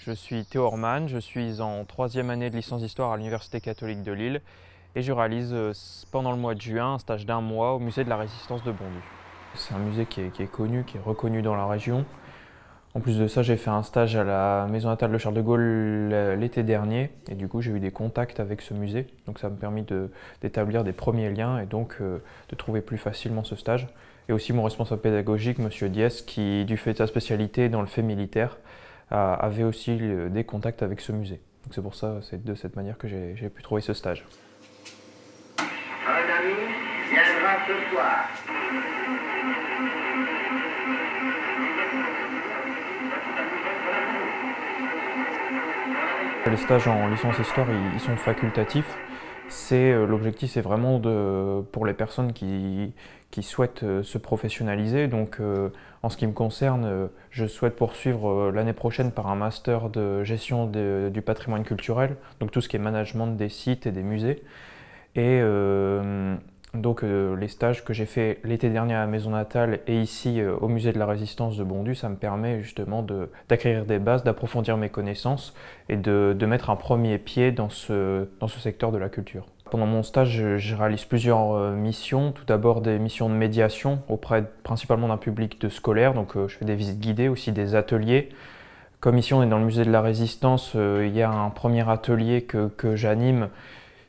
Je suis Théo Orman, je suis en 3e année de licence d'histoire à l'Université catholique de Lille et je réalise pendant le mois de juin un stage d'1 mois au musée de la Résistance de Bondy. C'est un musée qui est connu, qui est reconnu dans la région. En plus de ça, j'ai fait un stage à la maison natale de Charles de Gaulle l'été dernier et du coup j'ai eu des contacts avec ce musée. Donc ça m'a permis d'établir des premiers liens et donc de trouver plus facilement ce stage. Et aussi mon responsable pédagogique, M. Diès, qui du fait de sa spécialité dans le fait militaire, avait aussi des contacts avec ce musée. Donc c'est pour ça, c'est de cette manière que j'ai pu trouver ce stage. Un ami viendra ce soir. Les stages en licence histoire, ils sont facultatifs. L'objectif, c'est vraiment pour les personnes qui souhaitent se professionnaliser. Donc, en ce qui me concerne, je souhaite poursuivre l'année prochaine par un master de gestion du patrimoine culturel, donc tout ce qui est management des sites et des musées. Et les stages que j'ai fait l'été dernier à la maison natale et ici au musée de la Résistance de Bondy, ça me permet justement d'acquérir des bases, d'approfondir mes connaissances et de mettre un premier pied dans ce secteur de la culture. Pendant mon stage, je réalise plusieurs missions. Tout d'abord des missions de médiation auprès principalement d'un public de scolaires, donc je fais des visites guidées, aussi des ateliers. Comme ici on est dans le musée de la Résistance, il y a un premier atelier que j'anime.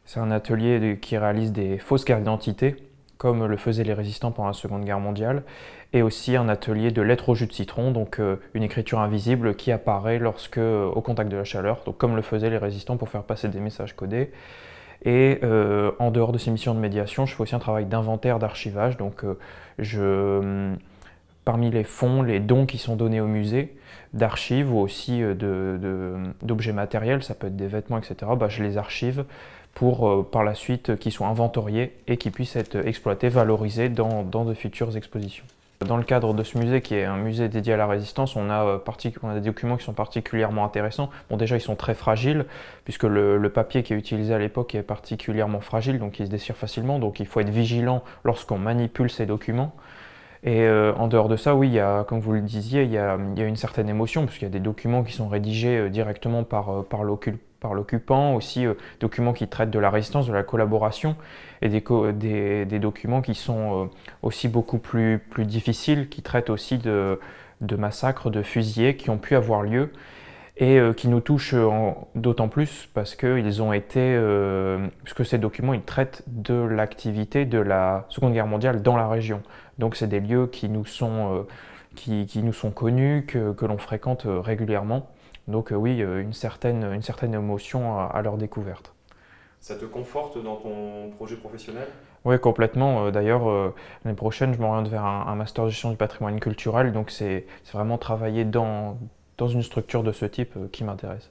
C'est un atelier qui réalise des fausses cartes d'identité, comme le faisaient les résistants pendant la Seconde Guerre mondiale, et aussi un atelier de lettres au jus de citron, donc une écriture invisible qui apparaît au contact de la chaleur, donc comme le faisaient les résistants pour faire passer des messages codés. Et en dehors de ces missions de médiation, je fais aussi un travail d'inventaire, d'archivage, donc parmi les fonds, les dons qui sont donnés au musée, d'archives ou aussi d'objets matériels, ça peut être des vêtements, etc., je les archive pour par la suite qu'ils soient inventoriés et qu'ils puissent être exploités, valorisés dans de futures expositions. Dans le cadre de ce musée, qui est un musée dédié à la Résistance, on a des documents qui sont particulièrement intéressants. Bon, déjà, ils sont très fragiles, puisque le papier qui est utilisé à l'époque est particulièrement fragile, donc il se déchire facilement, donc il faut être vigilant lorsqu'on manipule ces documents. Et en dehors de ça, oui, comme vous le disiez, il y a une certaine émotion, puisqu'il y a des documents qui sont rédigés directement par l'occupant, aussi documents qui traitent de la résistance, de la collaboration, et des documents qui sont aussi beaucoup plus difficiles, qui traitent aussi de massacres, de fusillés qui ont pu avoir lieu, et qui nous touchent d'autant plus parce que puisque ces documents ils traitent de l'activité de la Seconde Guerre mondiale dans la région. Donc c'est des lieux qui nous sont connus, que l'on fréquente régulièrement. Donc oui, une certaine émotion à leur découverte. Ça te conforte dans ton projet professionnel? Oui, complètement. D'ailleurs, l'année prochaine, je m'oriente vers un master de gestion du patrimoine culturel. Donc c'est vraiment travailler dans une structure de ce type qui m'intéresse.